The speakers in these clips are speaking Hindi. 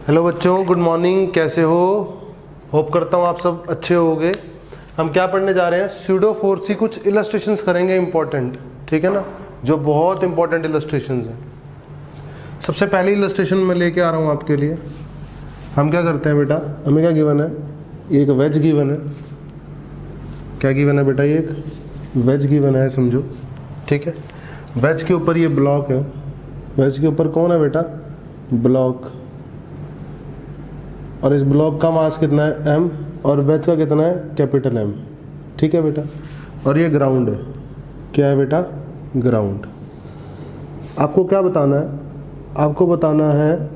हेलो बच्चों, गुड मॉर्निंग। कैसे हो? होप करता हूँ आप सब अच्छे होगे। हम क्या पढ़ने जा रहे हैं? स्यूडो फोर्स की कुछ इलस्ट्रेशंस करेंगे इंपॉर्टेंट, ठीक है ना, जो बहुत इंपॉर्टेंट इलस्ट्रेशंस हैं। सबसे पहली इलस्ट्रेशन मैं लेके आ रहा हूँ आपके लिए। हम क्या करते हैं बेटा, हमें क्या गिवन है? एक वेज गिवन है। क्या गिवन है बेटा? ये एक वेज गिवन है, समझो, ठीक है। वेज के ऊपर ये ब्लॉक है। वेज के ऊपर कौन है बेटा? ब्लॉक। और इस ब्लॉक का मास कितना है? m, और वेज का कितना है? कैपिटल M, ठीक है बेटा। और ये ग्राउंड है। क्या है बेटा? ग्राउंड। आपको क्या बताना है? आपको बताना है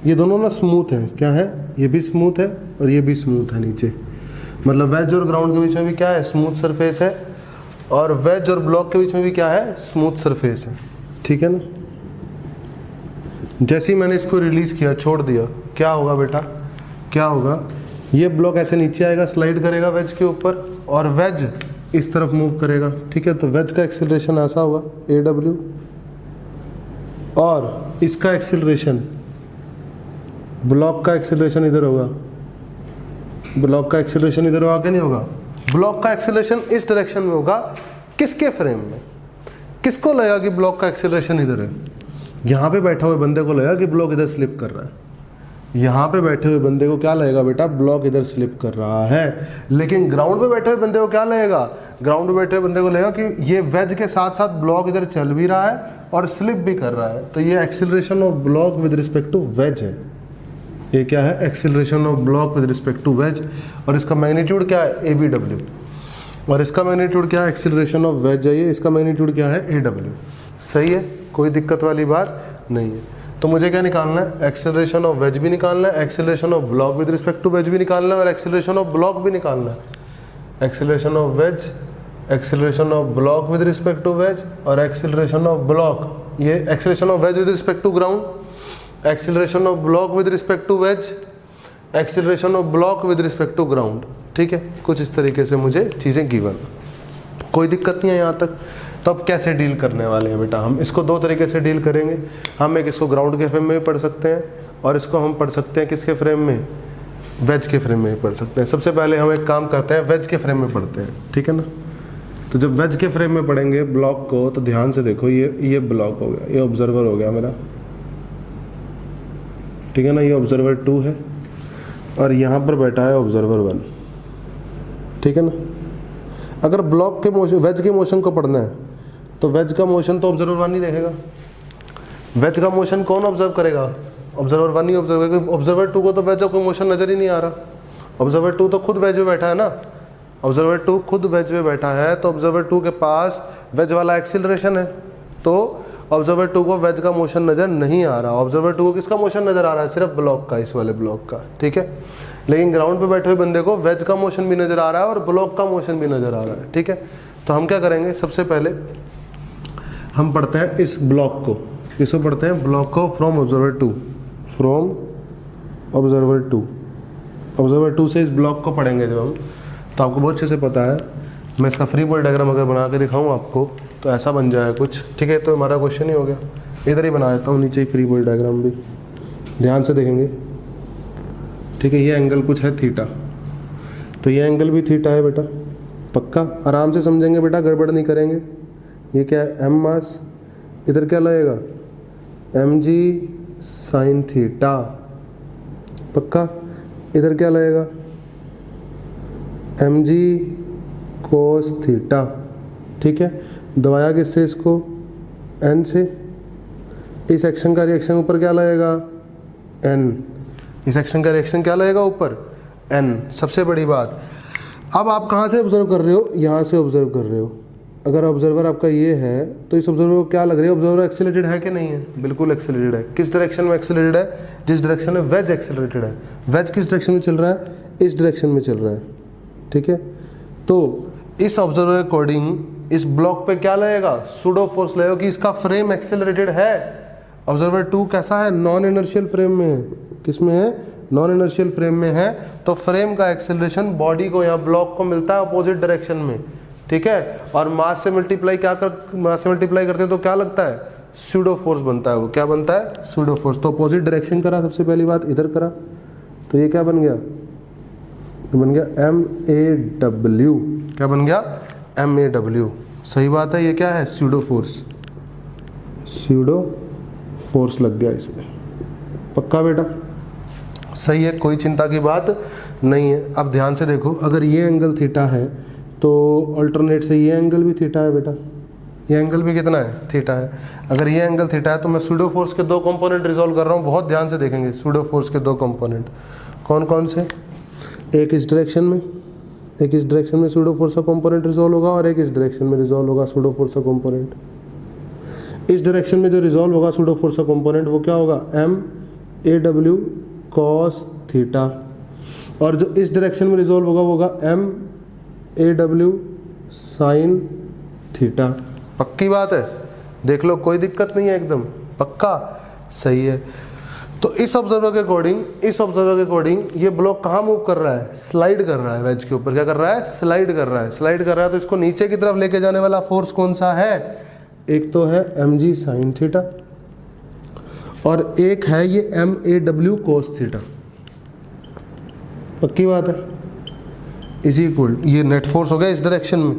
ये दोनों ना स्मूथ है। क्या है? ये भी स्मूथ है और ये भी स्मूथ है नीचे। मतलब वेज और ग्राउंड के बीच में भी क्या है? स्मूथ सरफेस है। और वेज और ब्लॉक के बीच में भी क्या है? स्मूथ सरफेस है, ठीक है ना। जैसे ही मैंने इसको रिलीज किया, छोड़ दिया, क्या होगा बेटा? क्या होगा? ये ब्लॉक ऐसे नीचे आएगा, स्लाइड करेगा वेज के ऊपर, और वेज इस तरफ मूव करेगा, ठीक है। तो वेज का एक्सीलरेशन ऐसा होगा AW, और इसका एक्सीलरेशन, ब्लॉक का एक्सीलरेशन इधर होगा। ब्लॉक का एक्सीलरेशन इधर होगा कि नहीं होगा? ब्लॉक का एक्सीलरेशन इस डायरेक्शन में होगा। किसके फ्रेम में? किसको लगेगा कि ब्लॉक का एक्सीलरेशन इधर है? यहाँ पे बैठे हुए बंदे को लगेगा कि ब्लॉक इधर स्लिप कर रहा है। यहाँ पे बैठे हुए बंदे को क्या लगेगा बेटा? ब्लॉक इधर स्लिप कर रहा है। लेकिन ग्राउंड पे बैठे हुए बंदे को क्या लगेगा? ग्राउंड पे बैठे हुए बंदे को लगेगा कि ये वेज के साथ साथ ब्लॉक इधर चल भी रहा है और स्लिप भी कर रहा है। तो ये acceleration of block with respect to wedge है। ये क्या है? Acceleration of block with respect to wedge. और इसका मैग्नीट्यूड क्या है? ABW। और इसका मैग्नीट्यूड क्या है? एक्सीलरेशन ऑफ वेज है ये। इसका मैग्नीट्यूड क्या है? AW। सही है, कोई दिक्कत वाली बात नहीं है। तो मुझे क्या निकालना है? एक्सेलरेशन ऑफ वेज भी निकालना है, acceleration of block with respect to wedge भी निकालना है, और एक्सेलरेशन ऑफ ब्लॉक भी निकालना है। Acceleration of wedge, acceleration of block with respect to wedge, और एक्सेलरेशन ऑफ ब्लॉक, ये acceleration of wedge with respect to ground, acceleration of block with respect to wedge, acceleration of block with respect to ground, ठीक है। कुछ इस तरीके से मुझे चीज़ें गिवन। कोई दिक्कत नहीं है यहाँ तक। तो अब कैसे डील करने वाले हैं बेटा? हम इसको दो तरीके से डील करेंगे। हम एक इसको ग्राउंड के फ्रेम में भी पढ़ सकते हैं, और इसको हम पढ़ सकते हैं किसके फ्रेम में? वेज के फ्रेम में भी पढ़ सकते हैं। सबसे पहले हम एक काम करते हैं, वेज के फ्रेम में पढ़ते हैं, ठीक है ना। तो जब वेज के फ्रेम में पढ़ेंगे ब्लॉक को, तो ध्यान से देखो, ये ब्लॉक हो गया, ये ऑब्जर्वर हो गया मेरा, ठीक है ना। ये ऑब्जर्वर 2 है, और यहाँ पर बैठा है ऑब्जर्वर 1, ठीक है ना। अगर ब्लॉक के मोशन, वेज के मोशन को पढ़ना है, तो वेज का मोशन तो ऑब्जर्वर 1 ही देखेगा। वेज का मोशन कौन ऑब्जर्व करेगा? ऑब्जर्वर 1 ही ऑब्जर्व करेगा। ऑब्जर्वर 2 को तो वेज का कोई मोशन नजर ही नहीं आ रहा। ऑब्जर्वर 2 तो खुद वेज में बैठा है ना। ऑब्जर्वर 2 खुद वेज में बैठा है, तो ऑब्जर्वर 2 के पास वेज वाला एक्सीलरेशन है, तो ऑब्जर्वर 2 को वेज का मोशन नजर नहीं आ रहा। ऑब्जर्वर 2 को किसका मोशन नजर आ रहा है? सिर्फ ब्लॉक का, इस वाले ब्लॉक का, ठीक है। लेकिन ग्राउंड पे बैठे हुए बंदे को वेज का मोशन भी नजर आ रहा है और ब्लॉक का मोशन भी नजर आ रहा है, ठीक है। तो हम क्या करेंगे? सबसे पहले हम पढ़ते हैं इस ब्लॉक को। इसको पढ़ते हैं ब्लॉक को from observer 2, from observer 2। Observer 2 से इस ब्लॉक को पढ़ेंगे जब हम, तो आपको बहुत अच्छे से पता है। मैं इसका फ्री बॉडी डायग्राम अगर बना के दिखाऊं आपको, तो ऐसा बन जाए कुछ, ठीक है। तो हमारा क्वेश्चन ही हो गया। इधर ही बना देता हूँ, नीचे ही फ्री बॉडी डायग्राम भी ध्यान से देखेंगे, ठीक है। ये एंगल कुछ है थीटा, तो ये एंगल भी थीटा है बेटा, पक्का। आराम से समझेंगे बेटा, गड़बड़ नहीं करेंगे। ये क्या है? M मास, इधर क्या लगेगा? mg साइन थीटा, पक्का। इधर क्या लगेगा? mg कोस थीटा, ठीक है। दबाया किससे इसको? n से। इस एक्शन का रिएक्शन ऊपर क्या लगेगा? n। इस एक्शन का रिएक्शन क्या लगेगा ऊपर? n। सबसे बड़ी बात, अब आप कहाँ से ऑब्जर्व कर रहे हो? यहाँ से ऑब्जर्व कर रहे हो। अगर ऑब्जर्वर आपका ये है, तो इस ऑब्जर्वर को क्या लग रही है? ऑब्जर्वर एक्सेलरेटेड है कि नहीं है? बिल्कुल एक्सेलरेटेड है। किस डायरेक्शन में एक्सेलरेटेड है? जिस डायरेक्शन में वेज एक्सेलरेटेड है। वेज किस डायरेक्शन में चल रहा है? इस डायरेक्शन में चल रहा है, ठीक है। तो इस ऑब्जर्वर के अकॉर्डिंग इस ब्लॉक पे क्या लगेगा? सूडो फोर्स लगेगा कि इसका फ्रेम एक्सेलरेटेड है। ऑब्जर्वर 2 कैसा है? नॉन इनर्शियल फ्रेम में है। किस में है? नॉन इनर्शियल फ्रेम में है। तो फ्रेम का एक्सेलरेशन बॉडी को, यहाँ ब्लॉक को मिलता है अपोजिट डायरेक्शन में, ठीक है। और मास से मल्टीप्लाई क्या कर, मास से मल्टीप्लाई करते हैं तो क्या लगता है? स्यूडो फोर्स बनता है। वो क्या बनता है? Pseudo force. तो अपोजिट डायरेक्शन करा, सबसे पहली बात इधर करा, तो ये क्या बन गया? ये बन गया MAW। क्या बन गया? MAW। सही बात है, ये क्या है? Pseudo force. स्यूडो फोर्स लग गया इसमें। पक्का बेटा? सही है, कोई चिंता की बात नहीं है। अब ध्यान से देखो, अगर ये एंगल थीटा है तो अल्टरनेट से ये एंगल भी थीटा है बेटा। ये एंगल भी कितना है? थीटा है। अगर ये एंगल थीटा है तो मैं स्यूडो फोर्स के दो कंपोनेंट रिजॉल्व कर रहा हूँ। बहुत ध्यान से देखेंगे स्यूडो फोर्स के दो कंपोनेंट कौन कौन से। एक इस डायरेक्शन में, एक इस डायरेक्शन में स्यूडो फोर्स का कंपोनेंट रिजॉल्व होगा, और एक इस डायरेक्शन में रिजॉल्व होगा स्यूडो फोर्स का कंपोनेंट। इस डायरेक्शन में जो रिजॉल्व होगा स्यूडो फोर्स का कंपोनेंट वो क्या होगा? MAW cos theta. और जो इस डायरेक्शन में रिजॉल्व होगा वो होगा MAW sin थीटा। पक्की बात है? देख लो, कोई दिक्कत नहीं है, एकदम पक्का। सही है। तो इस ऑब्जर्वर के अकॉर्डिंग ये ब्लॉक कहाँ मूव कर रहा है? स्लाइड कर रहा है वेज के ऊपर। क्या कर रहा है? स्लाइड कर रहा है। स्लाइड कर रहा है तो इसको नीचे की तरफ लेके जाने वाला फोर्स कौन सा है? एक तो है mg sin थीटा और एक है ये MAW cos थीटा। पक्की बात है? इज इक्वल, ये नेट फोर्स हो गया इस डायरेक्शन में।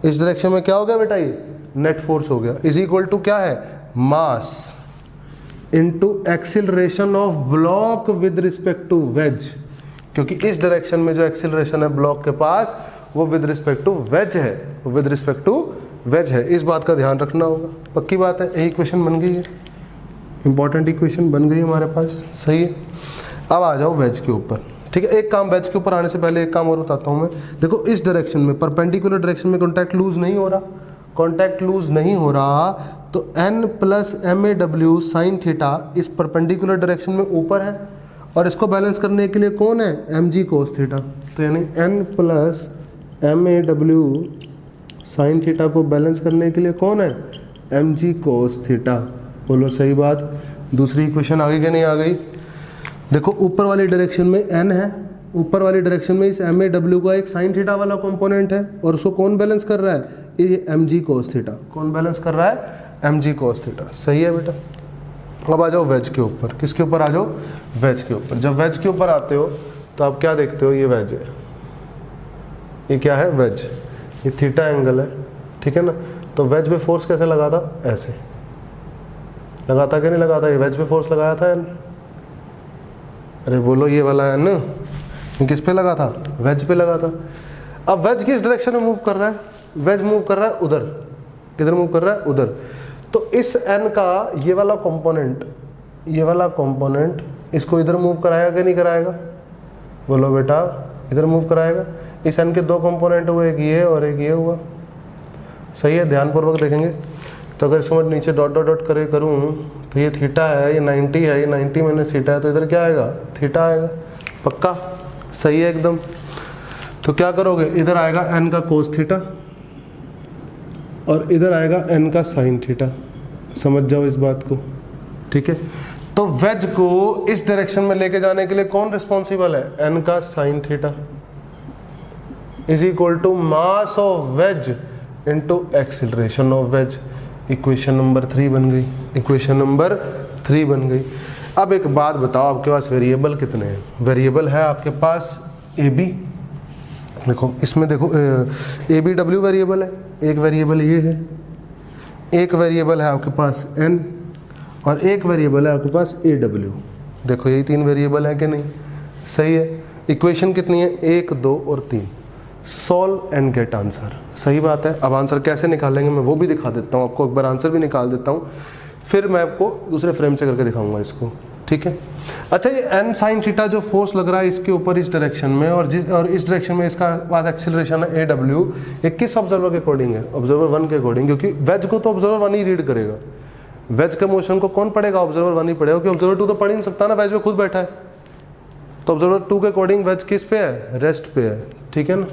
इस डायरेक्शन में क्या हो गया बेटा? ये नेट फोर्स हो गया। इज इक्वल टू क्या है? Mass into acceleration of block with respect to wedge. क्योंकि इस डायरेक्शन में जो एक्सिलरेशन है ब्लॉक के पास वो विद रिस्पेक्ट टू वेज है, विद रिस्पेक्ट टू वेज है। इस बात का ध्यान रखना होगा। पक्की बात है? यही इक्वेशन बन गई है, इंपॉर्टेंट इक्वेशन बन गई हमारे पास। सही है। अब आ जाओ वेज के ऊपर। ठीक है, एक काम, वेज के ऊपर आने से पहले एक काम और बताता हूँ मैं। देखो, इस डायरेक्शन में, परपेंडिकुलर डायरेक्शन में कॉन्टैक्ट लूज नहीं हो रहा, कॉन्टैक्ट लूज नहीं हो रहा, तो n plus MAW sin theta इस परपेंडिकुलर डायरेक्शन में ऊपर है, और इसको बैलेंस करने के लिए कौन है? mg cos theta. तो यानी n plus MAW sin theta को बैलेंस करने के लिए कौन है? mg cos theta. बोलो सही बात। दूसरी इक्वेशन आ गई कि नहीं आ गई? देखो, ऊपर वाली डायरेक्शन में n है, ऊपर वाली डायरेक्शन में इस MAW का एक sin थीटा वाला कंपोनेंट है, और उसको कौन बैलेंस कर रहा है? ये mg cos थीटा। कौन बैलेंस कर रहा है? mg cos theta. सही है बेटा। अब आ जाओ वेज के ऊपर। किसके ऊपर आ जाओ? वेज के ऊपर। जब वेज के ऊपर आते हो तो आप क्या देखते हो? ये वेज है, ये क्या है? वेज। ये थीटा एंगल है, ठीक है ना। तो वेज पे फोर्स कैसे लगा था? ऐसे लगाता कि नहीं लगाता? ये वेज पे फोर्स लगाया था n। अरे बोलो, ये वाला है ना, ये किस पे लगा था? वेज पे लगा था। अब वेज किस डायरेक्शन में मूव कर रहा है? वेज मूव कर रहा है उधर। किधर मूव कर रहा है? उधर। तो इस n का ये वाला कंपोनेंट, ये वाला कंपोनेंट इसको इधर मूव कराएगा कि नहीं कराएगा? बोलो बेटा, इधर मूव कराएगा। इस n के दो कंपोनेंट हुए, एक ये और एक ये हुआ। सही है, ध्यानपूर्वक देखेंगे। तो अगर इसको मैं नीचे डॉट डॉट डॉट करे करूँ तो ये थीटा है, ये 90 है, ये 90 माइनस थीटा है, तो इधर क्या आएगा? थीटा आएगा। पक्का? सही है एकदम। तो क्या करोगे? इधर आएगा n का कोस थीटा और इधर आएगा n का साइन थीटा। समझ जाओ इस बात को, ठीक है। तो वेज को इस डायरेक्शन में लेके जाने के लिए कौन रिस्पॉन्सिबल है? n का sine theta is equal to mass of wedge into acceleration of wedge. Equation number 3 बन गई। इक्वेशन नंबर 3 बन गई। अब एक बात बताओ, आपके पास वेरिएबल कितने हैं? वेरिएबल है आपके पास AB। देखो इसमें देखो, ABW वेरिएबल है, एक वेरिएबल ये है, एक वेरिएबल है आपके पास n, और एक वेरिएबल है आपके पास AW। देखो यही 3 वेरिएबल है कि नहीं? सही है। इक्वेशन कितनी है? 1, 2 और 3। Solve and get answer. सही बात है। अब आंसर कैसे निकालेंगे मैं वो भी दिखा देता हूँ आपको। एक बार आंसर भी निकाल देता हूँ, फिर मैं आपको दूसरे फ्रेम से करके दिखाऊंगा इसको, ठीक है। अच्छा, ये n sin थीटा जो फोर्स लग रहा है इसके ऊपर इस डायरेक्शन में, और इस डायरेक्शन में इसका पास एक्सीलरेशन है AW, ये किस ऑब्जर्वर के अकॉर्डिंग है? ऑब्जर्वर 1 के अकॉर्डिंग। क्योंकि वेज को तो ऑब्जर्वर 1 ही रीड करेगा, वेज के मोशन को कौन पढ़ेगा? ऑब्जर्वर 1 ही पढ़ेगा, क्योंकि ऑब्जर्वर 2 तो पढ़ ही नहीं सकता ना, वेज में खुद बैठा है। तो ऑब्जर्वर 2 के अकॉर्डिंग वेज किस पे है? रेस्ट पे है, ठीक है ना।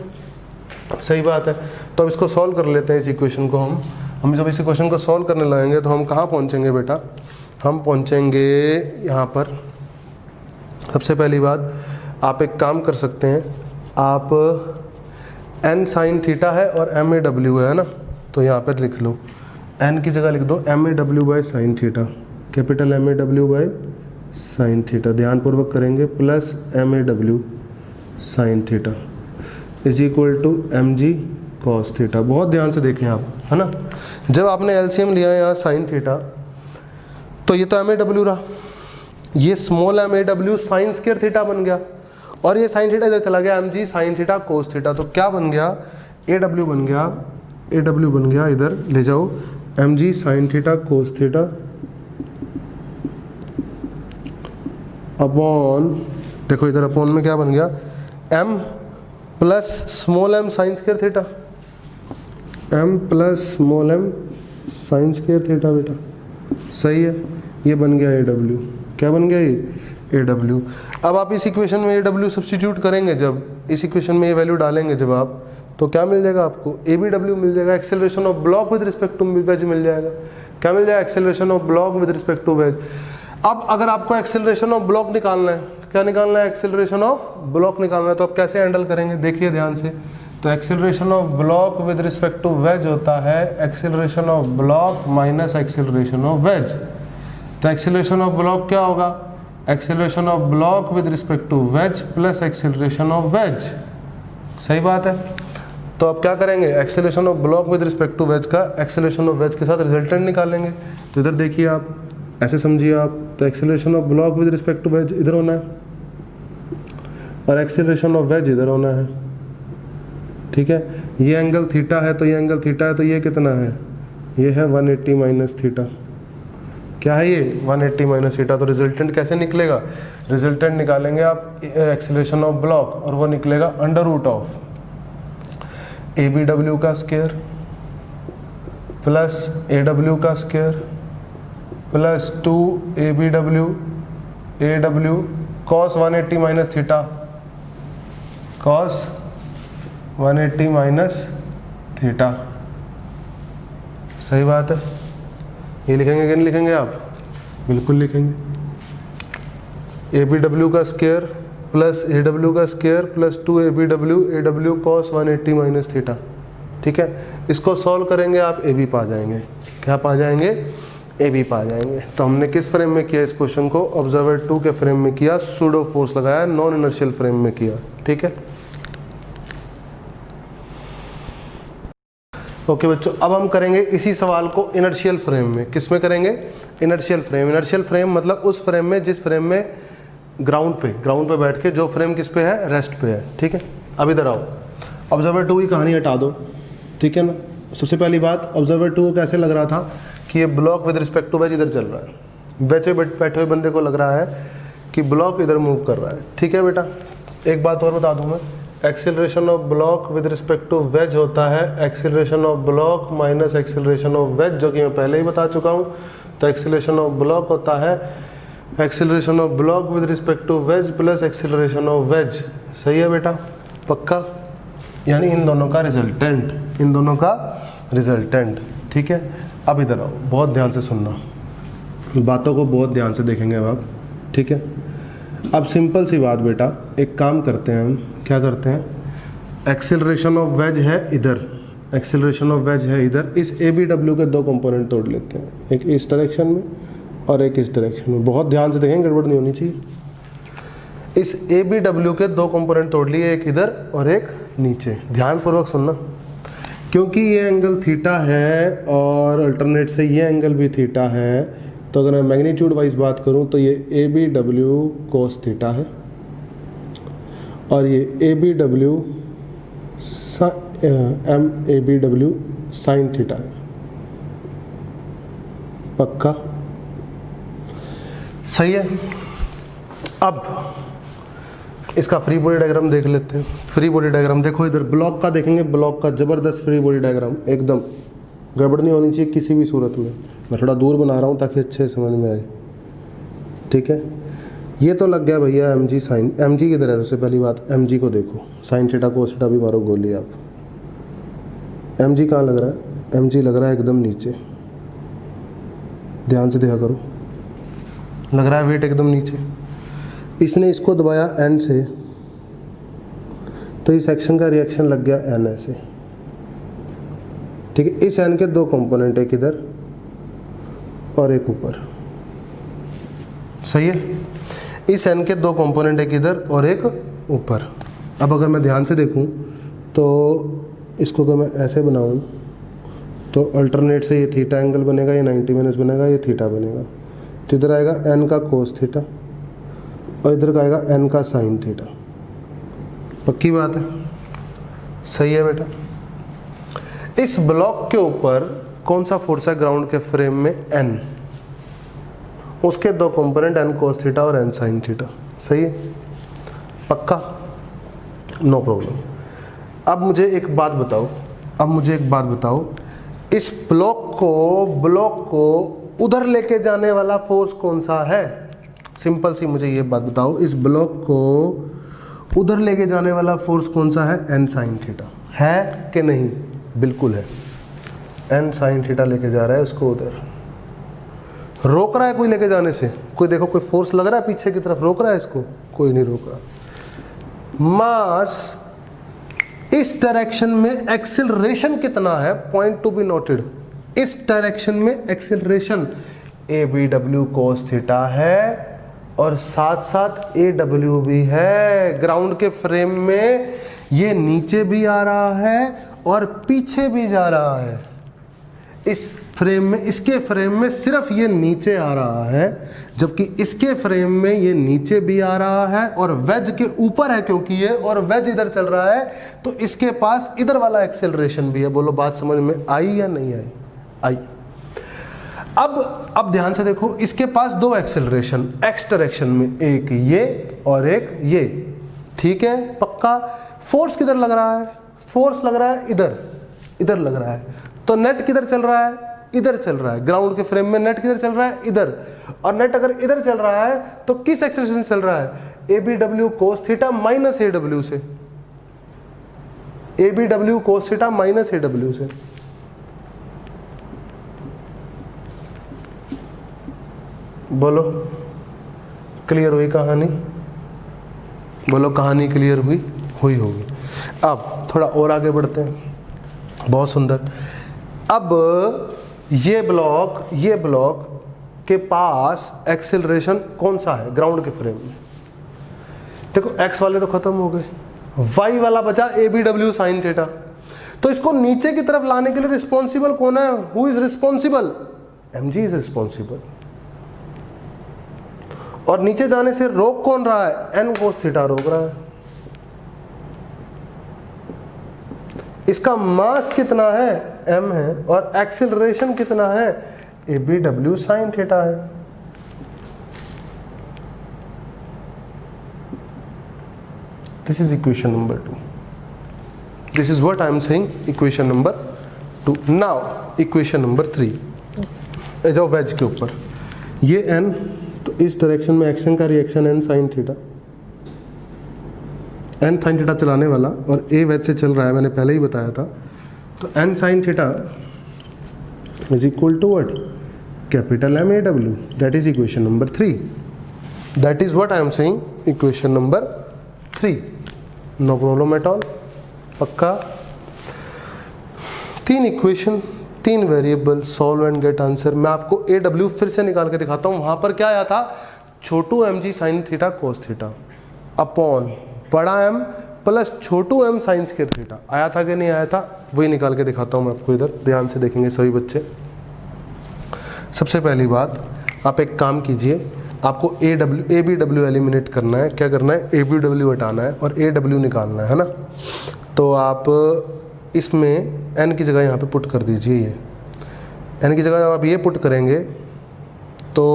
सही बात है। तो अब इसको सॉल्व कर लेते हैं इस इक्वेशन को। हम जब इस इक्वेशन को सॉल्व करने लगेंगे तो हम कहाँ पहुँचेंगे बेटा? हम पहुँचेंगे यहाँ पर। सबसे पहली बात, आप एक काम कर सकते हैं, आप n sin थीटा है और MAW है ना, तो यहाँ पर लिख लो एन की जगह लिख दो M A W by sine theta, capital M A W by sine theta, ध्यानपूर्वक करेंगे, plus M A W sine theta is equal to M G cos theta. बहुत ध्यान से देखें आप, है ना। जब आपने एलसीएम लिया है यहाँ साइन थीटा, तो ये तो एम ए डब्ल्यू रहा, ये small M A W sine square theta बन गया, और ये साइन थीटा इधर चला गया M G sine theta cos theta. तो क्या बन गया, ए डब्ल्यू बन गया, ए डब्ल्यू बन गया, इधर ले जाओ M G sine theta cos theta upon, देखो इधर अपॉन में क्या बन गया, M plus small M sine square theta, M plus small M sine square theta बेटा, सही है। ये बन गया ए डब्ल्यू, क्या बन गया ये ए डब्ल्यू। अब आप इस इक्वेशन में ए डब्ल्यू सब्स्टिट्यूट करेंगे, जब इस इक्वेशन में ये वैल्यू डालेंगे जब आप, तो क्या मिल जाएगा आपको, ए बी डब्ल्यू मिल जाएगा, acceleration of block with respect to wedge मिल जाएगा। क्या मिल जाएगा, acceleration of block with respect to wedge. अब अगर आपको एक्सेलरेशन ऑफ ब्लॉक निकालना है, क्या निकालना है, एक्सेलरेशन ऑफ ब्लॉक निकालना है, तो आप कैसे हैंडल करेंगे, देखिए ध्यान से। तो acceleration of block with respect to wedge होता है acceleration of block minus acceleration of wedge. तो एक्सेलरेशन ऑफ ब्लॉक क्या होगा, acceleration of block with respect to wedge plus acceleration of wedge, सही बात है। तो अब क्या करेंगे, acceleration of block with respect to wedge का एक्सेलरेशन ऑफ वेज के साथ रिजल्टेंट निकालेंगे। तो इधर देखिए आप, ऐसे समझिए आप, तो acceleration of block with respect to wedge इधर होना है, और एक्सेलरेशन ऑफ वेज इधर होना है, ठीक है। ये एंगल थीटा है, तो ये एंगल थीटा है, तो ये कितना है, ये है 180 माइनस थीटा। क्या है ये 180 माइनस थीटा। तो रिजल्टेंट कैसे निकलेगा, रिजल्टेंट निकालेंगे आप एक्सेलरेशन ऑफ ब्लॉक, और वो निकलेगा under root of A B W का स्क्वायर प्लस ए डब्ल्यू का square plus 2 A B W cos 180 minus theta, cos 180 minus theta, सही बात है। ये लिखेंगे कि नहीं लिखेंगे आप, बिल्कुल लिखेंगे। ए बी डब्ल्यू का स्क्वायर प्लस ए डब्ल्यू का स्क्वायर प्लस 2 ए डब्ल्यू कॉस 180 माइनस थीटा, ठीक है। इसको सॉल्व करेंगे आप, ए बी पा जाएंगे। क्या पा जाएंगे, ए बी पा जाएंगे। तो हमने किस फ्रेम में किया इस क्वेश्चन को, ऑब्जर्वर 2 के फ्रेम में किया, सूडो फोर्स लगाया, नॉन इनर्शियल फ्रेम में किया, ठीक है। ओके बच्चों, अब हम करेंगे इसी सवाल को इनर्शियल फ्रेम में। किस में करेंगे, इनर्शियल फ्रेम। इनर्शियल फ्रेम मतलब उस फ्रेम में जिस फ्रेम में ग्राउंड पे बैठ के, जो फ्रेम किस पे है, रेस्ट पे है, ठीक है। अब इधर आओ, ऑब्जर्वर 2 की कहानी हटा दो, ठीक है ना। सबसे पहली बात, ऑब्जर्वर 2 को कैसे लग रहा था कि ये block with respect to wedge इधर चल रहा है, वैसे बैठे हुए बंदे को लग रहा है कि ब्लॉक इधर मूव कर रहा है, ठीक है बेटा। एक बात और बता दूं मैं, acceleration of block with respect to wedge होता है acceleration of block minus acceleration of wedge, जो कि मैं पहले ही बता चुका हूँ। तो एक्सेलरेशन ऑफ ब्लॉक होता है acceleration of block with respect to wedge plus acceleration of wedge, सही है बेटा, पक्का। यानी इन दोनों का रिजल्टेंट, इन दोनों का रिजल्टेंट, ठीक है। अब इधर आओ, बहुत ध्यान से सुनना, बातों को बहुत ध्यान से देखेंगे अब आप, ठीक है। अब सिंपल सी बात बेटा, एक काम करते हैं हम, क्या करते हैं, एक्सेलरेशन ऑफ वेज है इधर, एक्सेलरेशन ऑफ वेज है इधर, इस ए बी डब्ल्यू के दो कंपोनेंट तोड़ लेते हैं, एक इस डायरेक्शन में और एक इस डायरेक्शन में। बहुत ध्यान से देखें, गड़बड़ नहीं होनी चाहिए। इस ए बी डब्ल्यू के दो कंपोनेंट तोड़ लिए, एक इधर और एक नीचे। ध्यानपूर्वक सुनना, क्योंकि ये एंगल थीटा है और अल्टरनेट से ये एंगल भी थीटा है, तो अगर मैं मैग्नीट्यूड वाइज बात करूं तो ये A B W cos theta है और ये A B W M A B W sine theta है, पक्का, सही है। अब इसका फ्री बॉडी डायग्राम देख लेते हैं। फ्री बॉडी डायग्राम देखो, इधर ब्लॉक का देखेंगे, ब्लॉक का जबरदस्त फ्री बॉडी डायग्राम, एकदम गड़बड़ नहीं होनी चाहिए किसी भी सूरत में। मैं थोड़ा दूर बना रहा हूँ ताकि अच्छे समझ में आए, ठीक है। ये तो लग गया भैया M G sine, M G किधर है, सबसे पहली बात एम जी को देखो, साइन थीटा कोस थीटा भी मारो गोली आप। एम जी कहाँ लग रहा है, एम जी लग रहा है एकदम नीचे, ध्यान से देखा करो, लग रहा है वेट एकदम नीचे। इसने इसको दबाया एन से, तो इस एक्शन का रिएक्शन लग गया एन ऐसे, ठीक है। इस एन के दो कंपोनेंट, एक इधर और एक ऊपर, सही है। इस एन के दो कंपोनेंट, एक इधर और एक ऊपर। अब अगर मैं ध्यान से देखूं तो इसको अगर मैं ऐसे बनाऊं तो अल्टरनेट से ये थीटा एंगल बनेगा, ये 90 माइनस बनेगा, ये थीटा बनेगा। तो इधर आएगा एन का कोस थीटा और इधर का आएगा एन का साइन थीटा। पक्की बात है, सही है बेटा। इस ब्लॉक के ऊपर कौन सा फोर्स है ग्राउंड के फ्रेम में? एन। उसके दो कंपोनेंट एन कोस थीटा और एन साइन थीटा, सही है, पक्का, नो प्रॉब्लम। अब मुझे एक बात बताओ, इस ब्लॉक को उधर लेके जाने वाला फोर्स कौन सा है? सिंपल सी मुझे ये बात बताओ, इस ब्लॉक को उधर लेके जाने वाला फोर्स कौन सा है? N sine theta. है कि नहीं? बिल्कुल है, एन साइन थीटा लेके जा रहा है उसको उधर। रोक रहा है कोई लेके जाने से? कोई देखो, कोई फोर्स लग रहा है पीछे की तरफ, रोक रहा है इसको? कोई नहीं रोक रहा। मास इस डायरेक्शन में एक्सेलरेशन कितना है? पॉइंट टू बी नोटेड, इस डायरेक्शन में acceleration A B W cos theta है और साथ साथ ए डब्ल्यू भी है। ग्राउंड के फ्रेम में ये नीचे भी आ रहा है और पीछे भी जा रहा है। इस फ्रेम में, इसके फ्रेम में सिर्फ ये नीचे आ रहा है, जबकि इसके फ्रेम में ये नीचे भी आ रहा है और वेज के ऊपर है, क्योंकि ये और वेज इधर चल रहा है तो इसके पास इधर वाला एक्सेलरेशन भी है। बोलो बात समझ में आई या नहीं आई? आई। अब ध्यान से देखो, इसके पास दो एक्सेलरेशन एक्स डायरेक्शन में, एक ये और एक ये, ठीक है, पक्का। फोर्स किधर लग रहा है? फोर्स लग रहा है इधर लग रहा है। तो नेट किधर चल रहा है? इधर चल रहा है। ग्राउंड के फ्रेम में नेट किधर चल रहा है? इधर। और नेट अगर इधर चल रहा है तो किस एक्सेलरेशन चल रहा है? A B W cos theta minus A W से, A B W cos theta minus A W से। बोलो क्लियर हुई कहानी? बोलो कहानी क्लियर हुई होगी। अब थोड़ा और आगे बढ़ते हैं, बहुत सुंदर। अब ये ब्लॉक के पास एक्सेलरेशन कौन सा है ग्राउंड के फ्रेम में? देखो एक्स वाले तो खत्म हो गए, वाई वाला बचा A B W sine theta. तो इसको नीचे की तरफ लाने के लिए रिस्पॉन्सिबल कौन है? Who is responsible? M G is responsible. और नीचे जाने से रोक कौन रहा है? एन कोस थीटा रोक रहा है। इसका मास कितना है? m है। और एक्सेलरेशन कितना है? A B W sine theta है। This is equation number 2। This is what I am saying, equation number 2। Now equation number 3, जाओ वेज के ऊपर। ये n, तो इस डायरेक्शन में एक्शन का reaction n sine theta, N sine theta चलाने वाला, और ए वेज से चल रहा है, मैंने पहले ही बताया था। तो N sine theta is equal to what? Capital M A W. That is equation number 3। That is what I am saying, equation number 3। No problem at all, पक्का। 3 equation, 3 variable, solve and get answer. मैं आपको ए डब्ल्यू फिर से निकाल के दिखाता हूँ। वहां पर क्या आया था? छोटू M G sine theta cos theta upon बड़ा एम प्लस छोटू एम साइन स्क्वायर थीटा। आया था कि नहीं आया था? वही निकाल के दिखाता हूँ मैं आपको। इधर ध्यान से देखेंगे सभी बच्चे। सबसे पहली बात, आप एक काम कीजिए, आपको ए बी डब्ल्यू एलिमिनेट करना है। क्या करना है? ए बी डब्ल्यू हटाना है और ए डब्ल्यू निकालना है ना। तो आप इसमें एन की जगह यहाँ पे पुट कर दीजिए। ये एन की जगह आप ये पुट करेंगे तो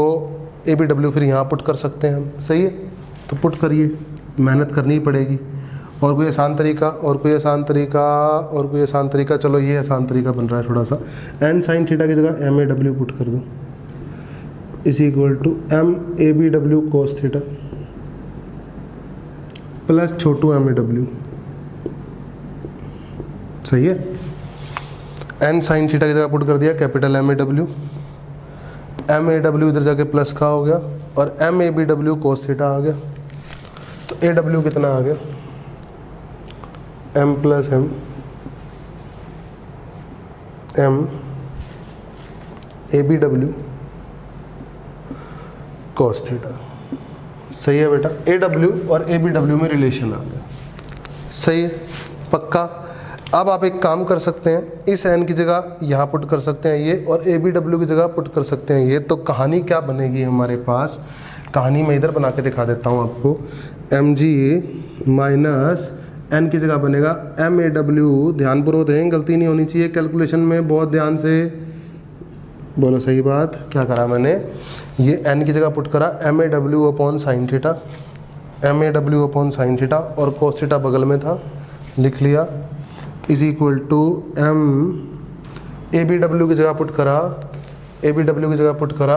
ए बी डब्ल्यू फिर यहाँ पुट कर सकते हैं हम, सही है? तो पुट करिए, मेहनत करनी ही पड़ेगी। और कोई आसान तरीका, और कोई आसान तरीका, और कोई आसान तरीका, चलो ये आसान तरीका बन रहा है थोड़ा सा। एन साइन थीटा की जगह एम ए डब्ल्यू पुट कर दो, is equal to M A B W cos theta plus छोटू एम ए डब्ल्यू, सही है? एन साइन थीटा की जगह पुट कर दिया कैपिटल एम ए डब्ल्यू इधर जाके प्लस का हो गया और M A B W cos theta आ गया। तो ए डब्ल्यू कितना आ गया? M plus M M A B W cos theta. सही है बेटा, ए डब्ल्यू और ए बी डब्ल्यू में रिलेशन आ गया। सही है, पक्का। अब आप एक काम कर सकते हैं, इस एन की जगह यहाँ पुट कर सकते हैं ये, और ए बी डब्ल्यू की जगह पुट कर सकते हैं ये। तो कहानी क्या बनेगी हमारे पास, कहानी मैं इधर बना के दिखा देता हूँ आपको। एम जी माइनस एन की जगह बनेगा एम ए डब्ल्यू। ध्यानपूर्वक दें, गलती नहीं होनी चाहिए कैलकुलेशन में, बहुत ध्यान से बोलो सही बात। क्या करा मैंने, ये एन की जगह पुट करा M A W upon sine theta, M A W upon sine theta, और कोस थीटा बगल में था, लिख लिया, is equal to M A B W की जगह पुट करा, ए बी डब्ल्यू की जगह पुट करा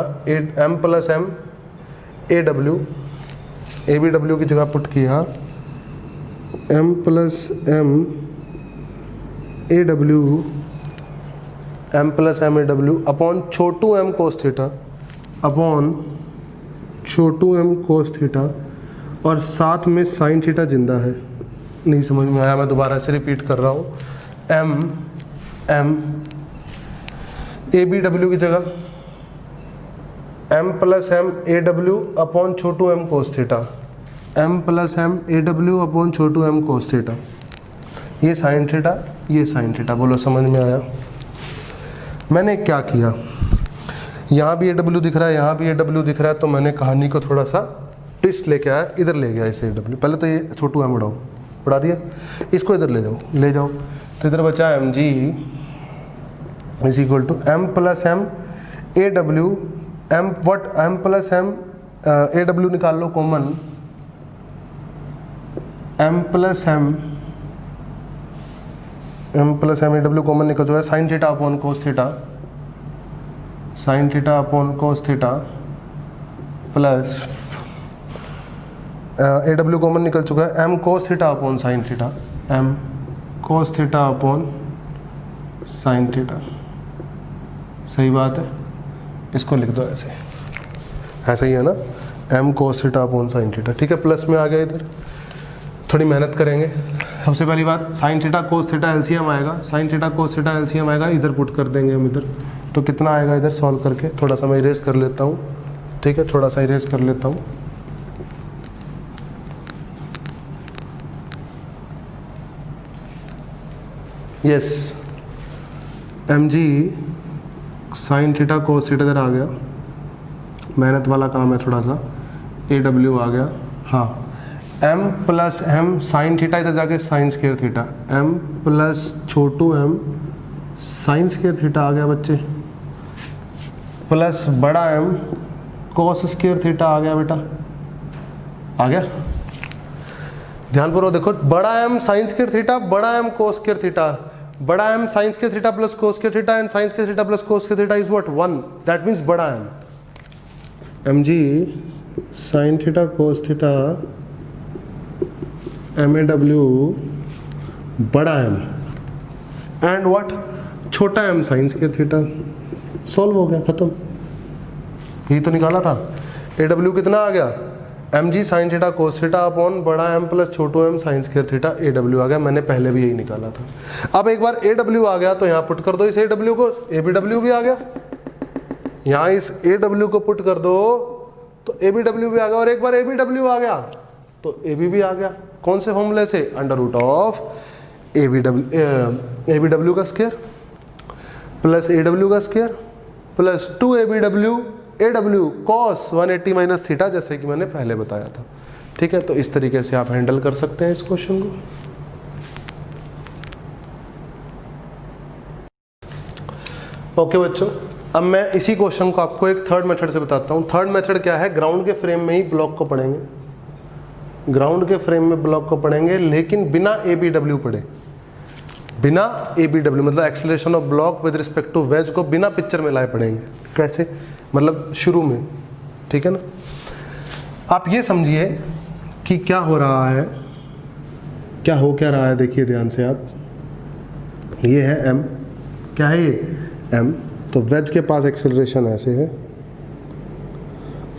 M plus M A W, A B W की जगह पुट किया M plus M A W, M plus M A W upon छोटू एम कोस थीटा, अपॉन छोटू एम कोस थीटा, और साथ में साइन थीटा जिंदा है। नहीं समझ में आया, मैं दोबारा से रिपीट कर रहा हूँ। एम ए बी डब्ल्यू की जगह M plus M A W upon छोटू M cos theta, M plus M A W upon छोटू एम कोस थीटा, ये साइन थीटा, ये साइन थीटा। बोलो समझ में आया। मैंने क्या किया, यहाँ भी ए डब्ल्यू दिख रहा है, यहाँ भी ए डब्ल्यू दिख रहा है, तो मैंने कहानी को थोड़ा सा ट्विस्ट लेके आया, इधर ले गया इसे ए डब्ल्यू। पहले तो ये छोटू एम उड़ा दिया, इसको इधर ले जाओ, तो इधर बचा M G is equal to M plus M A W, M plus M A W निकाल लो common, M plus M A W common निकल जो है sine theta upon cos theta, sine theta upon cos theta, plus A W common निकल चुका है M cos theta upon sine theta, M cos theta upon sine theta. सही बात है, इसको लिख दो ऐसे, ऐसा ही है ना, M cos theta upon sine theta. ठीक है, प्लस में आ गया इधर। थोड़ी मेहनत करेंगे। सबसे पहली बात, sine theta cos theta LCM आएगा, sine theta cos theta LCM आएगा, इधर पुट कर देंगे हम इधर। तो कितना आएगा इधर सॉल्व करके, थोड़ा सा मैं इरेज कर लेता हूँ। ठीक है, थोड़ा सा इरेज कर लेता हूँ। Yes, M G sine theta cos theta इधर आ गया, मेहनत वाला काम है थोड़ा सा। ए डब्ल्यू आ गया, हाँ, M plus M sine theta इधर जाके sine square theta, M plus छोटू एम साइन स्क्वायर थीटा आ गया बच्चे, प्लस बड़ा एम कोस स्क्वायर थीटा आ गया बेटा, आ गया। ध्यानपूर्वक देखो, बड़ा एम साइन स्क्वायर थीटा, बड़ा एम कोस स्क्वायर थीटा, बड़ा M sine square theta plus cos square theta and sine square theta plus cos square theta is what 1, that means बड़ा M G sine theta cos theta M A W बड़ा एम एंड व्हाट छोटा M sine square theta. Solve हो गया, खत्म। यही तो निकाला था। ए डब्ल्यू कितना आ गया, M G sine theta cos theta upon बड़ा एम प्लस छोटू M sine square theta, A W आ गया। मैंने पहले भी यही निकाला था। अब एक बार ए डब्ल्यू आ गया तो यहाँ पुट कर दो इस ए डब्ल्यू को, ए बी डब्ल्यू भी आ गया। यहाँ इस ए डब्ल्यू को पुट कर दो तो ए बी डब्ल्यू भी आ गया, और एक बार ए बी डब्ल्यू आ गया तो ए बी भी आ गया। कौन से फॉर्मूले से, under root of A B W का स्क्वायर प्लस ए डब्ल्यू का square plus 2 A B W A W cos 180 minus theta, जैसे कि मैंने पहले बताया था। ठीक है, तो इस तरीके से आप हैंडल कर सकते हैं इस क्वेश्चन को। ओके बच्चों, अब मैं इसी क्वेश्चन को आपको एक थर्ड मेथड से बताता हूँ। थर्ड मेथड क्या है, ग्राउंड के फ्रेम में ही ब्लॉक को पढ़ेंगे, ग्राउंड के फ्रेम में ब्लॉक को पढ़ेंगे, लेकिन बिना ए बी डब्ल्यू पढ़े, बिना ए बी डब्ल्यू मतलब acceleration of block with respect to wedge को बिना पिक्चर में लाए पढ़ेंगे। कैसे, मतलब शुरू में। ठीक है ना, आप ये समझिए कि क्या हो रहा है, क्या हो क्या रहा है। देखिए ध्यान से आप, ये है एम, क्या है ये एम, तो वेज के पास एक्सेलरेशन ऐसे है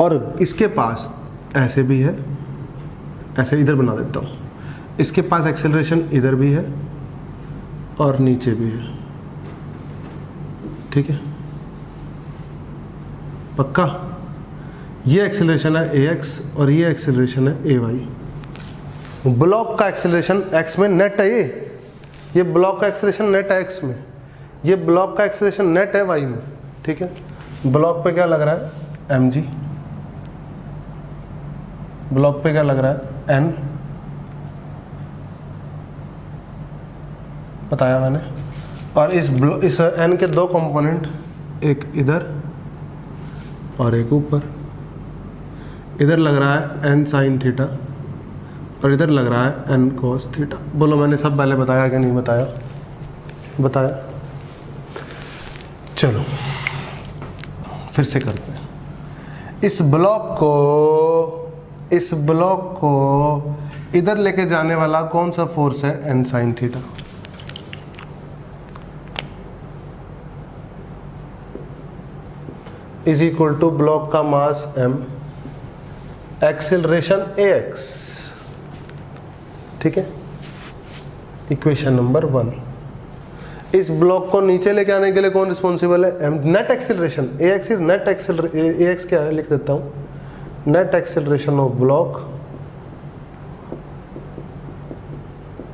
और इसके पास ऐसे भी है, ऐसे इधर बना देता हूँ, इसके पास एक्सेलरेशन इधर भी है और नीचे भी है। ठीक है, पक्का। ये एक्सेलरेशन है ax और ये एक्सेलरेशन है ay। ब्लॉक का एक्सेलरेशन x में नेट है, ये ब्लॉक का एक्सेलरेशन नेट है x में, ये ब्लॉक का एक्सेलरेशन नेट है y में, ठीक है। ब्लॉक पे क्या लग रहा है mg, ब्लॉक पे क्या लग रहा है n, बताया मैंने। और इस n के दो कंपोनेंट, एक इधर और एक ऊपर। इधर लग रहा है n sin थीटा और इधर लग रहा है n cos थीटा। बोलो मैंने सब पहले बताया कि नहीं बताया? बताया। चलो फिर से करते हैं। इस ब्लॉक को इधर लेके जाने वाला कौन सा फोर्स है? n sin theta. Is equal to block का मास m, एक्सेलरेशन ax, ठीक है। Equation number 1। इस ब्लॉक को नीचे लेके आने के लिए कौन रिस्पॉन्सिबल है? m। Net acceleration ax is net acceleration, ax क्या है लिख देता हूं, net acceleration of block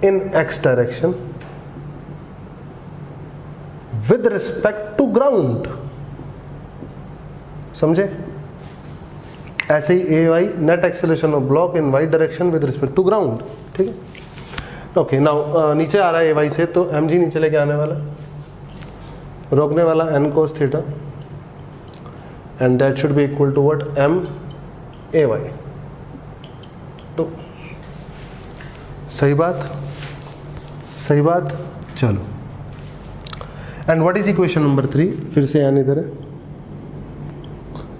in x direction with respect to ground. समझे? ऐसे ही A Y net acceleration of block in Y direction with respect to ground, ठीक है। ओके, नाउ नीचे आ रहा है ए वाई से, तो एम जी नीचे लेके आने वाला, रोकने वाला N cos theta, and that should be equal to what? M A Y. तो सही बात, सही बात। चलो, and what is equation number 3? फिर से एन इधर है,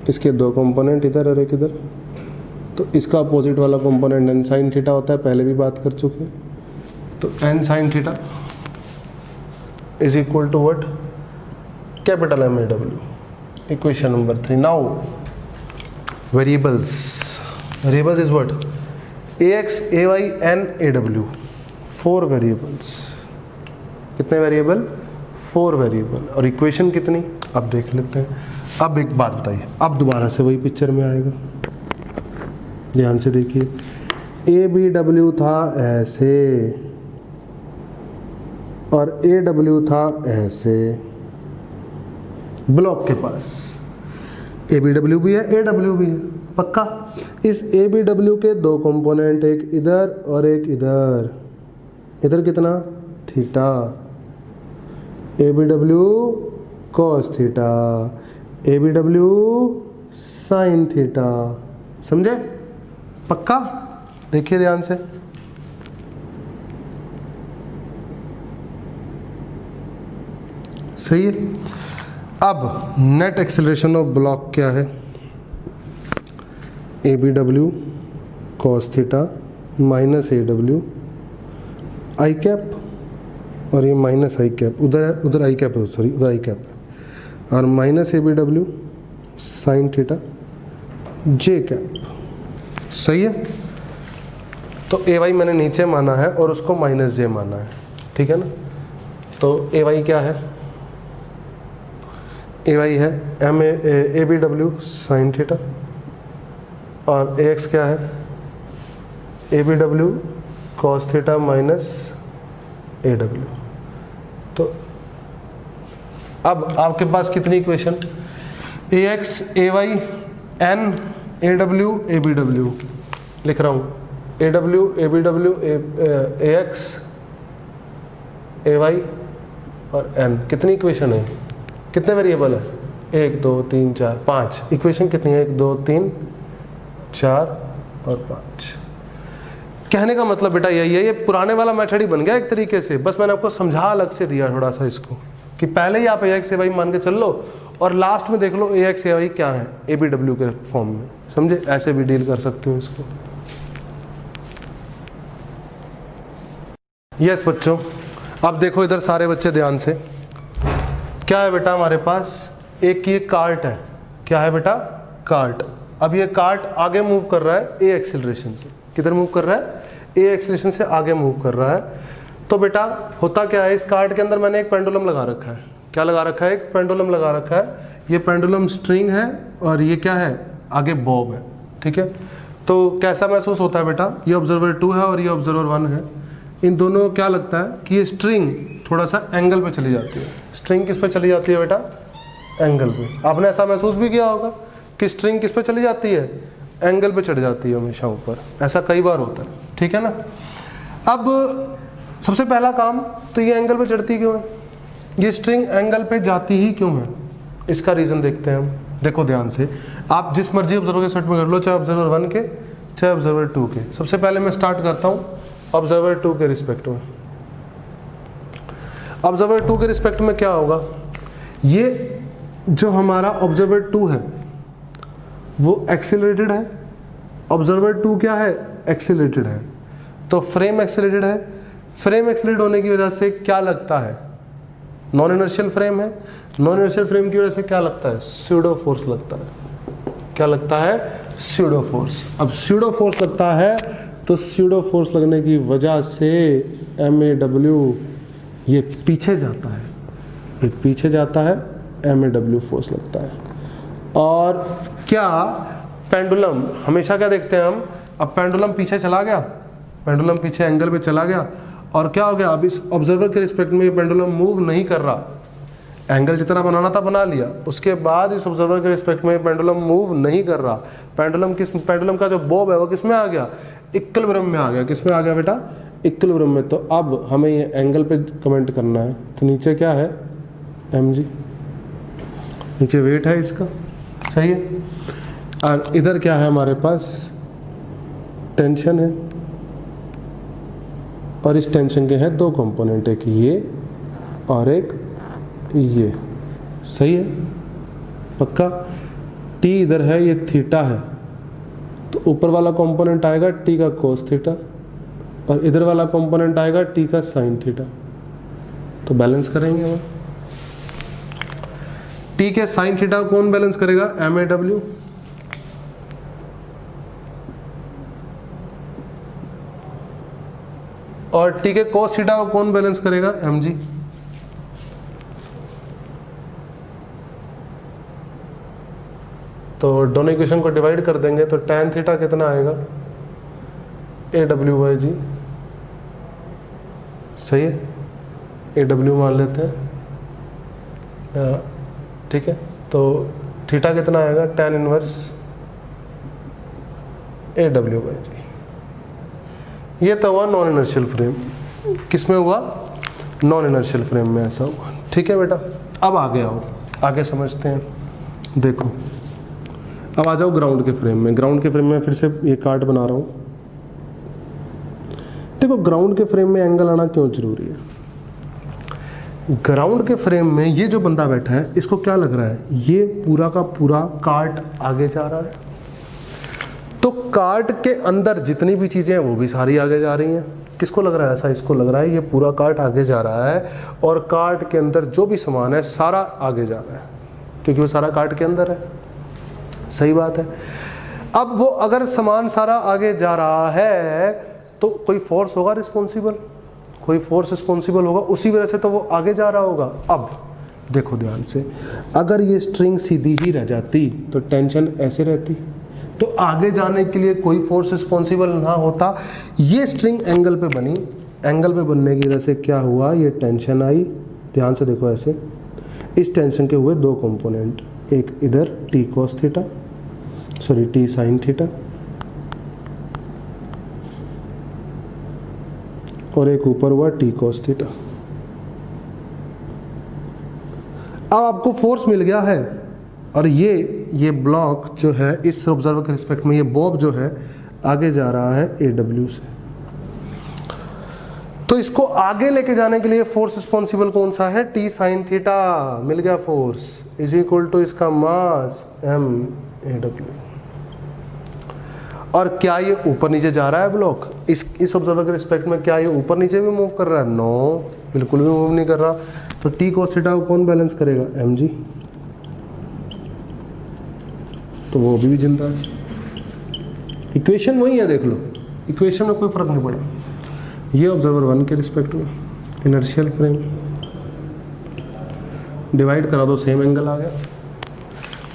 इसके दो कंपोनेंट इधर और एक इधर, तो इसका अपोजिट वाला कंपोनेंट एन साइन थीटा होता है, पहले भी बात कर चुके हैं। तो N sine theta is equal to what? Capital M A W. Equation number 3। Now variables is what? A X, A Y, N, A W. 4 variables. कितने वेरिएबल? 4 वेरिएबल। और इक्वेशन कितनी? अब देख लेते हैं। अब एक बात बताइए, अब दोबारा से वही पिक्चर में आएगा, ध्यान से देखिए। ए बी डब्ल्यू था ऐसे और ए डब्ल्यू था ऐसे ब्लॉक के पास। ए बी डब्ल्यू भी है, ए डब्ल्यू भी है, पक्का। इस ए बी डब्ल्यू के दो कंपोनेंट, एक इधर और एक इधर। इधर कितना? Theta. A B W cos theta, A B W sine theta. समझे? पक्का? देखिए ध्यान से। सही है। अब नेट एक्सेलरेशन ऑफ ब्लॉक क्या है? A B W cos theta minus A W I cap, और ये माइनस आई कैप, उधर आई कैप है, सॉरी उधर आई कैप है, और minus A B W sine theta J cap. सही है। तो ए वाई मैंने नीचे माना है और उसको माइनस जे माना है, ठीक है ना। तो ए वाई क्या है? ए वाई है M A B W sine theta, और ए एक्स क्या है? A B W cos theta minus A W. तो अब आपके पास कितनी equation? A X, A Y, N, A W, A B W लिख रहा हूँ। A W, A B W, A X, A Y और एन। कितनी इक्वेशन है? कितने वेरिएबल है? 1 2 3 4 5। इक्वेशन कितनी है? 1 2 3 4 और 5। कहने का मतलब बेटा यही है, ये पुराने वाला मेथड ही बन गया एक तरीके से, बस मैंने आपको समझा अलग से दिया थोड़ा सा इसको, कि पहले ही आप ए एक्स ए वाई मान के चल लो और लास्ट में देख लो ए एक्स ए वाई क्या है ए बी डब्ल्यू के फॉर्म में। समझे? ऐसे भी डील कर सकते हो इसको। यस बच्चों, अब देखो इधर सारे बच्चे ध्यान से। क्या है बेटा हमारे पास? एक ये कार्ट है। क्या है बेटा? कार्ट। अब ये कार्ट आगे मूव कर रहा है ए एक्सेलरेशन से। किधर मूव कर रहा है? ए एक्सेलरेशन से आगे मूव कर रहा है। तो बेटा होता क्या है, इस कार्ट के अंदर मैंने एक पेंडुलम लगा रखा है, क्या लगा रखा है, एक पेंडुलम लगा रखा है, ये पेंडुलम स्ट्रिंग है और ये क्या है, आगे बॉब है, ठीक है। तो कैसा महसूस होता है बेटा, ये ऑब्जर्वर 2 है और ये ऑब्जर्वर 1 है, इन दोनों को क्या लगता है कि ये स्ट्रिंग थोड़ा सा एंगल पे चली जाती है। स्ट्रिंग किस पे चली जाती है बेटा, एंगल पे। आपने ऐसा महसूस भी किया होगा कि स्ट्रिंग किस पे चली जाती है, एंगल पे चढ़ जाती है हमेशा ऊपर, ऐसा कई बार होता है, ठीक है ना। अब सबसे पहला काम तो ये एंगल पे चढ़ती क्यों है, ये स्ट्रिंग एंगल पे जाती ही क्यों है, इसका रीज़न देखते हैं हम। देखो ध्यान से, आप जिस मर्जी ऑब्जर्वर के सेट में कर लो, चाहे ऑब्जर्वर 1 के चाहे ऑब्जर्वर 2 के। सबसे पहले मैं स्टार्ट करता हूँ ऑब्जर्वर 2 के रिस्पेक्ट में। ऑब्जर्वर 2 के रिस्पेक्ट में क्या होगा, ये जो हमारा ऑब्जर्वर 2 है वो एक्सेलरेटेड है, ऑब्जर्वर 2 क्या है, एक्सेलरेटेड है, तो फ्रेम एक्सेलरेटेड है। फ्रेम एक्सेलरेट होने की वजह से क्या लगता है, नॉन इनर्शियल फ्रेम है, नॉन इनर्शियल फ्रेम की वजह से क्या लगता है, स्यूडो फोर्स लगता है। क्या लगता है, स्यूडो फोर्स। अब स्यूडो फोर्स लगता है तो स्यूडो फोर्स लगने की वजह से MAW ये पीछे जाता है, ये पीछे जाता है, MAW फोर्स लगता है। और क्या पेंडुलम हमेशा क्या देखते हैं हम, अब पेंडुलम पीछे चला गया, पेंडुलम पीछे एंगल पे चला गया और क्या हो गया, अब इस ऑब्जर्वर के रिस्पेक्ट में पेंडुलम मूव नहीं कर रहा, एंगल जितना बनाना था बना लिया, उसके बाद इस ऑब्जर्वर के रिस्पेक्ट में पेंडुलम मूव नहीं कर रहा। पेंडुलम का जो बॉब है वो किस में आ गया, इक्विलिब्रियम में आ गया। किस में आ गया बेटा, इक्विलिब्रियम में। तो अब हमें ये एंगल पे कमेंट करना है, तो नीचे क्या है, mg, नीचे वेट है इसका, सही है। और इधर क्या है हमारे पास, टेंशन है, और इस टेंशन के हैं 2 कंपोनेंट, एक ये और एक ये, सही है, पक्का। T इधर है, ये थीटा है, तो ऊपर वाला कंपोनेंट आएगा T का कोस थीटा और इधर वाला कंपोनेंट आएगा T का साइन थीटा। तो बैलेंस करेंगे हम, T के साइन थीटा कौन बैलेंस करेगा, MAW, और T के कोस थीटा को कौन बैलेंस करेगा, mg। तो दोनों इक्वेशन को डिवाइड कर देंगे तो tan थीटा कितना आएगा, AW/g, सही है, AW मान लेते हैं, ठीक है। तो थीटा कितना आएगा, tan इनवर्स AW/g। ये तो हुआ नॉन इनर्शियल फ्रेम, किस में हुआ, नॉन इनर्शियल फ्रेम में ऐसा हुआ, ठीक है बेटा। अब आगे आओ, आगे समझते हैं। देखो अब आ जाओ ग्राउंड के फ्रेम में। ग्राउंड के फ्रेम में फिर से ये कार्ड बना रहा हूँ। देखो ग्राउंड के फ्रेम में एंगल आना क्यों जरूरी है, ग्राउंड के फ्रेम में ये जो बंदा बैठा है इसको क्या लग रहा है, ये पूरा का पूरा कार्ट आगे जा रहा है, तो कार्ट के अंदर जितनी भी चीज़ें हैं वो भी सारी आगे जा रही हैं। किसको लग रहा है ऐसा, इसको लग रहा है ये पूरा कार्ट आगे जा रहा है और कार्ट के अंदर जो भी सामान है सारा आगे जा रहा है, क्योंकि वो सारा कार्ट के अंदर है, सही बात है। अब वो अगर सामान सारा आगे जा रहा है तो कोई फोर्स होगा रिस्पॉन्सिबल, कोई फोर्स रिस्पॉन्सिबल होगा, उसी वजह से तो वो आगे जा रहा होगा। अब देखो ध्यान से, अगर ये स्ट्रिंग सीधी ही रह जाती तो टेंशन ऐसे रहती, तो आगे जाने के लिए कोई फोर्स रिस्पॉन्सिबल ना होता। ये स्ट्रिंग एंगल पे बनी, एंगल पे बनने की वजह से क्या हुआ, ये टेंशन आई, ध्यान से देखो ऐसे, इस टेंशन के हुए 2 कंपोनेंट, एक इधर T cos theta, sorry T sin theta, और एक ऊपर हुआ T cos थीटा। अब आपको फोर्स मिल गया है और ये ब्लॉक जो है इस ऑब्जर्वर के रिस्पेक्ट में, ये बॉब जो है आगे जा रहा है AW से, तो इसको आगे लेके जाने के लिए फोर्स रिस्पॉन्सिबल कौन सा है, T sin थीटा। मिल गया फोर्स इज इक्वल टू इसका मास MAW। और क्या ये ऊपर नीचे जा रहा है ब्लॉक, इस ऑब्जर्वर के रिस्पेक्ट में क्या ये ऊपर नीचे भी मूव कर रहा है, नो, बिल्कुल भी मूव नहीं कर रहा। तो T cos थीटा को कौन बैलेंस करेगा, mg, तो वो भी जिंदा है। इक्वेशन वही है, देख लो, इक्वेशन में कोई फर्क नहीं पड़ा। ये ऑब्जर्वर 1 के रिस्पेक्ट में इनर्शियल फ्रेम, डिवाइड करा दो सेम एंगल आ गया,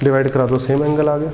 डिवाइड करा दो सेम एंगल आ गया।